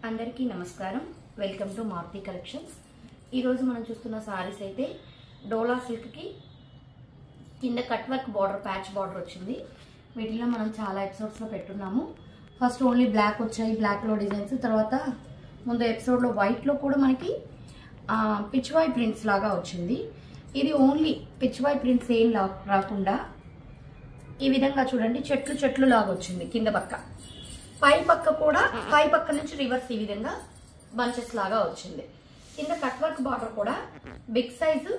అందరికీ నమస్కారం. Welcome to Maruti collections. ఈరోజు మనం చూస్తున్న సారీస్ అయితే డోలా సిల్క్కి కింద cut work border, patch border వచ్చింది. వీటిలో మనం చాలా ఎపిసోడ్స్లో పెట్టున్నాము. ఫస్ట్ ఓన్లీ బ్లాక్ వచ్చాయి, బ్లాక్లో డిజైన్స్. తర్వాత ముందు ఎపిసోడ్లో వైట్లో కూడా మనకి పిచ్వాయ్ ప్రింట్స్ లాగా వచ్చింది. ఇది ఓన్లీ పిచ్వాయ్ ప్రింట్స్ ఏం రాకుండా ఈ విధంగా చూడండి, చెట్లు చెట్లు లాగా వచ్చింది. కింద పక్క పై పక్క కూడా, పై పక్క నుంచి రివర్స్ ఈ విధంగా బంచెస్ లాగా వచ్చింది. కింద కట్ వర్క్ బార్డర్ కూడా బిగ్ సైజు,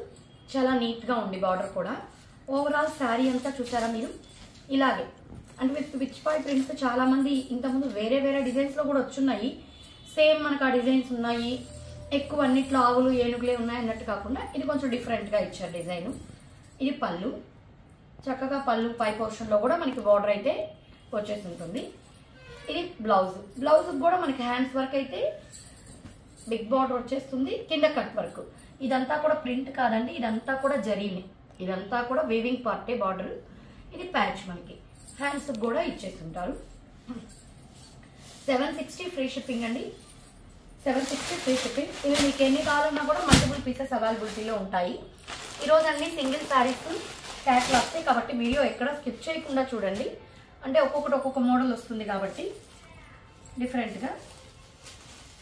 చాలా నీట్ గా ఉంది బార్డర్ కూడా. ఓవరాల్ శారీ అంతా చూసారా మీరు, ఇలాగే అంటే విత్ పిచ్ పాయ్ ప్రింట్స్. చాలా మంది ఇంతకుముందు వేరే వేరే డిజైన్స్ లో కూడా వచ్చున్నాయి. సేమ్ మనకు ఆ డిజైన్స్ ఉన్నాయి, ఎక్కువ అన్నిట్లో ఆవులు ఏనుగులే ఉన్నాయి అన్నట్టు కాకుండా ఇది కొంచెం డిఫరెంట్ గా ఇచ్చారు డిజైన్. ఇది పళ్ళు, చక్కగా పళ్ళు పై పోర్షన్ లో కూడా మనకి బార్డర్ అయితే వచ్చేసి ఉంటుంది. ఇది బ్లౌజ్, బ్లౌజ్ కూడా మనకి హ్యాండ్స్ వర్క్ అయితే బిగ్ బార్డర్ వచ్చేస్తుంది. కింద కట్ వర్క్. ఇదంతా కూడా ప్రింట్ కాదండి, ఇదంతా కూడా జరీనే, ఇదంతా కూడా వీవింగ్ పార్టే బార్డర్. ఇది ప్యాచ్ మనకి హ్యాండ్స్ కూడా ఇచ్చేస్తుంటారు. 760 ఫ్రీ షిప్పింగ్ అండి, 760 ఫ్రీ షిప్పింగ్. ఇవి మీకు ఎన్ని కావాలన్నా కూడా మల్టిపుల్ పీసెస్ అవైలబిలిటీలో ఉంటాయి. ఈరోజు అన్ని సింగిల్ శారీస్ క్యాట్లాగ్స్ కాబట్టి వీడియో ఎక్కడ స్కిప్ చేయకుండా చూడండి. అంటే ఒక్కొక్కటి ఒక్కొక్క మోడల్ వస్తుంది కాబట్టి డిఫరెంట్గా.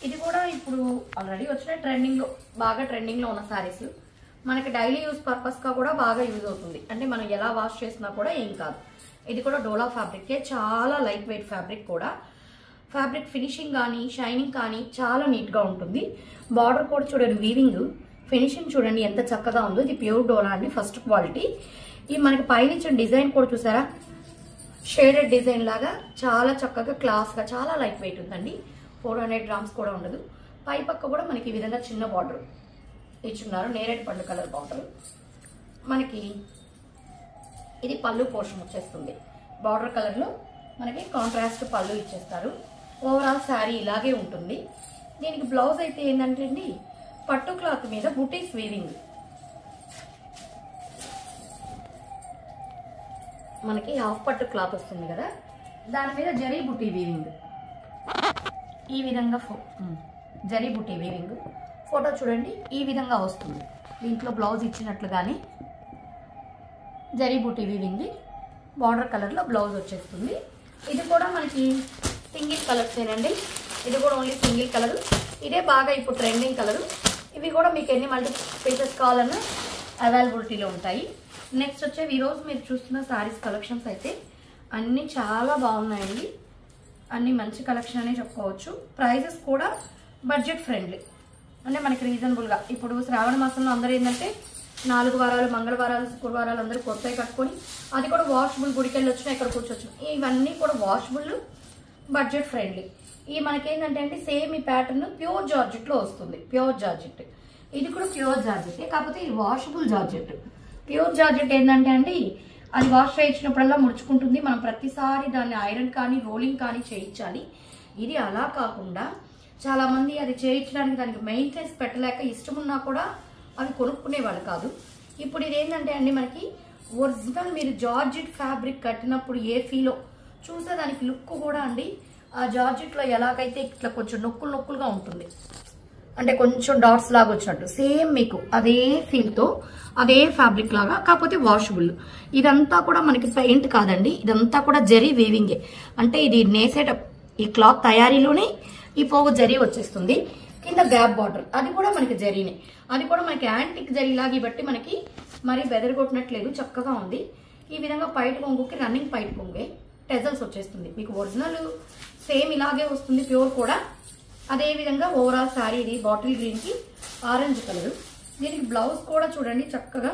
ఇది కూడా ఇప్పుడు ఆల్రెడీ వచ్చిన ట్రెండింగ్లో, బాగా ట్రెండింగ్లో ఉన్న శారీస్. మనకి డైలీ యూజ్ పర్పస్గా కూడా బాగా యూజ్ అవుతుంది. అంటే మనం ఎలా వాష్ చేసినా కూడా ఏం కాదు. ఇది కూడా డోలా ఫ్యాబ్రికే, చాలా లైట్ వెయిట్ ఫ్యాబ్రిక్ కూడా. ఫ్యాబ్రిక్ ఫినిషింగ్ కానీ షైనింగ్ కానీ చాలా నీట్గా ఉంటుంది. బార్డర్ కూడా చూడండి, వీవింగ్ ఫినిషింగ్ చూడండి ఎంత చక్కగా ఉందో. ఇది ప్యూర్ డోలా అండి, ఫస్ట్ క్వాలిటీ. ఈ మనకి పైన డిజైన్ కూడా చూసారా, షేడెడ్ డిజైన్ లాగా చాలా చక్కగా క్లాస్గా, చాలా లైట్ వెయిట్ ఉందండి. 400 గ్రామ్స్ కూడా ఉండదు. పై పక్క కూడా మనకి ఈ విధంగా చిన్న బార్డర్ ఇచ్చున్నారు, నేరేడు పండు కలర్ బార్డర్. మనకి ఇది పళ్ళు పోర్షన్ వచ్చేస్తుంది. బార్డర్ కలర్లో మనకి కాంట్రాస్ట్ పళ్ళు ఇచ్చేస్తారు. ఓవరాల్ శారీ ఇలాగే ఉంటుంది. దీనికి బ్లౌజ్ అయితే ఏంటంటే అండి, పట్టు క్లాత్ మీద బుటీస్ వీవింగ్. మనకి హాఫ్ పట్టు క్లాత్ వస్తుంది కదా, దాని మీద జరీ బుటీ వీవింగ్. ఈ విధంగా జరీ బుటీ వీవింగ్. ఫోటో చూడండి, ఈ విధంగా వస్తుంది. దీంట్లో బ్లౌజ్ ఇచ్చినట్లుగానే జరీ బుటీ వీవింగ్, బార్డర్ కలర్లో బ్లౌజ్ వచ్చేస్తుంది. ఇది కూడా మనకి సింగిల్ కలర్స్ ఏనండి. ఇది కూడా ఓన్లీ సింగిల్ కలర్. ఇదే బాగా ఇప్పుడు ట్రెండింగ్ కలర్. ఇవి కూడా మీకు ఎన్ని మల్టిపుల్ పీసెస్ కావాలన్నా అవైలబిలిటీలో ఉంటాయి. నెక్స్ట్ వచ్చేవి ఈరోజు మీరు చూస్తున్న శారీస్ కలెక్షన్స్ అయితే అన్నీ చాలా బాగున్నాయండి. అన్నీ మంచి కలెక్షన్ అనే చెప్పుకోవచ్చు. ప్రైజెస్ కూడా బడ్జెట్ ఫ్రెండ్లీ, అంటే మనకి రీజనబుల్గా. ఇప్పుడు శ్రావణ మాసంలో అందరూ ఏంటంటే 4 వారాలు, మంగళవారాలు, శుక్రవారాలు అందరూ కొత్తవి కట్టుకొని, అది కూడా వాషబుల్, గుడికెళ్ళి వచ్చినా ఇక్కడ కూర్చోవచ్చు. ఇవన్నీ కూడా వాషబుల్, బడ్జెట్ ఫ్రెండ్లీ. ఈ మనకేంటంటే అండి, సేమ్ ఈ ప్యాటర్న్ ప్యూర్ జార్జెట్లో వస్తుంది. Pure georgette. ఇది కూడా ప్యూర్ జార్జెట్, కాకపోతే ఇది వాషబుల్ జార్జెట్. ప్యూర్ జార్జెట్ ఏంటంటే అండి, అది వాష్ చేయించినప్పుడల్లా ముడుచుకుంటుంది. మనం ప్రతిసారి దాన్ని ఐరన్ కానీ రోలింగ్ కానీ చేయించాలి. ఇది అలా కాకుండా చాలా మంది అది చేయించడానికి దానికి మెయింటెనెన్స్ పెట్టలేక ఇష్టం ఉన్నా కూడా అవి కొనుక్కునేవాళ్ళు కాదు. ఇప్పుడు ఇది ఏంటంటే అండి, మనకి ఒరిజినల్ మీరు జార్జెట్ ఫ్యాబ్రిక్ కట్టినప్పుడు ఏ ఫీలో చూసే దానికి లుక్ కూడా అండి, ఆ జార్జెట్లో ఎలాగైతే ఇట్లా కొంచెం నొక్కులు నొక్కులుగా ఉంటుంది, అంటే కొంచెం డాట్స్ లాగా వచ్చినట్టు, సేమ్ మీకు అదే ఫీల్తో అదే ఫ్యాబ్రిక్ లాగా, కాకపోతే వాషబుల్. ఇదంతా కూడా మనకి పెయింట్ కాదండి, ఇదంతా కూడా జరీ వీవింగే. అంటే ఇది నేసేట ఈ క్లాత్ తయారీలోనే ఈ పోగు జరీ వచ్చేస్తుంది. కింద గ్యాప్ బార్డర్, అది కూడా మనకి జరీనే. అది కూడా మనకి యాంటిక్ జరీ లాగి బట్టి మనకి మరి బెదరగొట్టినట్లేదు, చక్కగా ఉంది. ఈ విధంగా పైట్ కొంగుకి రన్నింగ్ పైట్ కొంగే టెజల్స్ వచ్చేస్తుంది. మీకు ఒరిజినల్ సేమ్ ఇలాగే వస్తుంది, ప్యూర్ కూడా. అదే విధంగా ఓవరాల్ శారీ ఇది బాటిల్ గ్రీన్ కి ఆరెంజ్ కలర్. దీనికి బ్లౌజ్ కూడా చూడండి చక్కగా,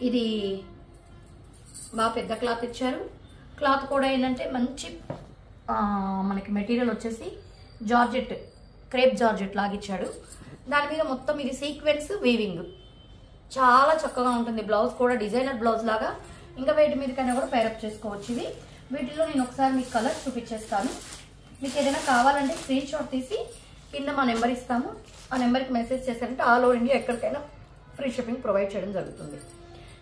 ఇది బాగా పెద్ద క్లాత్ ఇచ్చారు. క్లాత్ కూడా ఏంటంటే మంచి మనకి మెటీరియల్ వచ్చేసి జార్జెట్, క్రేప్ జార్జెట్ లాగా ఇచ్చాడు. దాని మీద మొత్తం ఇది సీక్వెన్స్ వీవింగ్, చాలా చక్కగా ఉంటుంది. బ్లౌజ్ కూడా డిజైనర్ బ్లౌజ్ లాగా, ఇంకా వీటి మీదకైనా కూడా పేరప్ చేసుకోవచ్చు. ఇది వీటిలో నేను ఒకసారి మీకు కలర్స్ చూపించేస్తాను. మీకు ఏదైనా కావాలంటే స్క్రీన్ షాట్ తీసి కింద మా నెంబర్ ఇస్తాము, ఆ నెంబర్కి మెసేజ్ చేశారంటే ఆల్ ఓవర్ ఇండియా ఎక్కడికైనా ఫ్రీ షిప్పింగ్ ప్రొవైడ్ చేయడం జరుగుతుంది.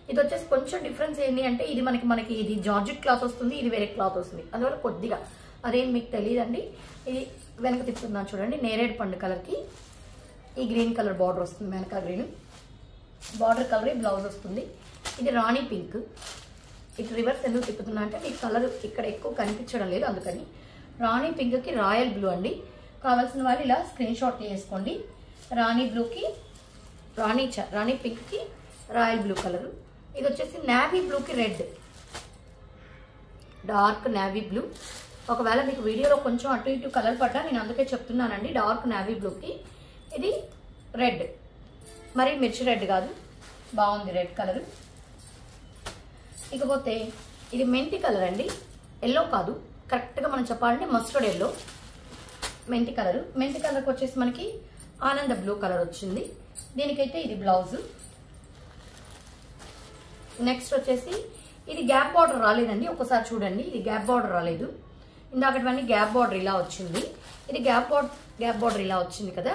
ఇది వచ్చేసి కొంచెం డిఫరెన్స్ ఏంటి అంటే, ఇది మనకి ఇది జార్జెట్ క్లాత్ వస్తుంది, ఇది వేరే క్లాత్ వస్తుంది. అందువల్ల కొద్దిగా అదేం మీకు తెలియదండి. ఇది వెనక తిప్పుతున్నాను చూడండి, నేరేడు పండు కలర్కి ఈ గ్రీన్ కలర్ బార్డర్ వస్తుంది, వెనక గ్రీన్ బార్డర్ కలర్ బ్లౌజ్ వస్తుంది. ఇది రాణి పింక్. ఇటు రివర్స్ ఎందుకు తిప్పుతున్నా అంటే మీకు కలర్ ఇక్కడ ఎక్కువ కనిపించడం లేదు, అందుకని. రాణి పింక్కి రాయల్ బ్లూ అండి. కావాల్సిన వాళ్ళు ఇలా స్క్రీన్ షాట్ తీసుకోండి. రాణి బ్లూకి రాణి పింక్కి రాయల్ బ్లూ కలర్. ఇది వచ్చేసి నేవీ బ్లూకి రెడ్, డార్క్ నేవీ బ్లూ. ఒకవేళ మీకు వీడియోలో కొంచెం అటు ఇటు కలర్ పడ్డా నేను అందుకే చెప్తున్నానండి. డార్క్ నేవీ బ్లూకి ఇది రెడ్, మరి మిర్చి రెడ్ కాదు, బాగుంది రెడ్ కలర్. ఇకపోతే ఇది మెంతి కలర్ అండి, ఎల్లో కాదు, కరెక్ట్గా మనం చెప్పాలంటే మస్టర్డ్ ఎల్లో. మెంతి కలర్కి వచ్చేసి మనకి ఆనంద బ్లూ కలర్ వచ్చింది. దీనికైతే ఇది బ్లౌజ్. నెక్స్ట్ వచ్చేసి ఇది గ్యాప్ బార్డర్ రాలేదండి, ఒకసారి చూడండి, ఇది గ్యాప్ బార్డర్ రాలేదు. ఇందాకటివన్నీ గ్యాప్ బార్డర్ ఇలా వచ్చింది, ఇది గ్యాప్ బార్డర్ ఇలా వచ్చింది కదా.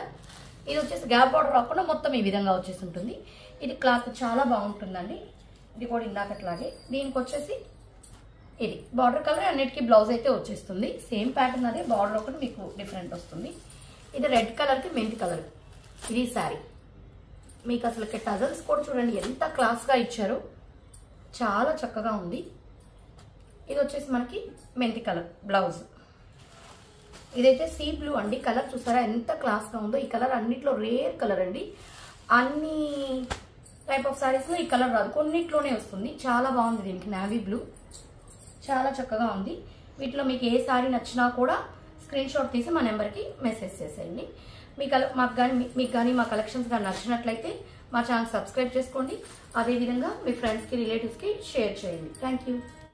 ఇది వచ్చేసి గ్యాప్ బార్డర్ రాకుండా మొత్తం ఈ విధంగా వచ్చేసి ఉంటుంది. ఇది క్లాత్ చాలా బాగుంటుందండి. ఇది కూడా ఇందాకట్లాగే. దీనికి వచ్చేసి ఇది బార్డర్ కలర్, అన్నిటికీ బ్లౌజ్ అయితే వచ్చేస్తుంది. సేమ్ ప్యాటర్న్ అదే, బార్డర్ ఒకటి మీకు డిఫరెంట్ వస్తుంది. ఇది రెడ్ కలర్కి మెంతి కలర్. ఇది శారీ. మీకు అసలు టజల్స్ కూడా చూడండి ఎంత క్లాస్గా ఇచ్చారో, చాలా చక్కగా ఉంది. ఇది వచ్చేసి మనకి మెంతి కలర్ బ్లౌజ్. ఇదైతే సీ బ్లూ అండి, కలర్ చూసారా ఎంత క్లాస్గా ఉందో. ఈ కలర్ అన్నిట్లో రేర్ కలర్ అండి, అన్ని టైప్ ఆఫ్ శారీస్లో ఈ కలర్ రాదు, కొన్నిట్లోనే వస్తుంది. చాలా బాగుంది. దీనికి నేవీ బ్లూ చాలా చక్కగా ఉంది. వీటిలో మీకు ఏ శారీ నచ్చినా కూడా స్క్రీన్ షాట్ తీసి మా నెంబర్కి మెసేజ్ చేసేయండి. మీకు కానీ మా కలెక్షన్స్ కానీ నచ్చినట్లయితే మా ఛానల్ సబ్స్క్రైబ్ చేసుకోండి. అదేవిధంగా మీ ఫ్రెండ్స్కి రిలేటివ్స్కి షేర్ చేయండి. Thank you.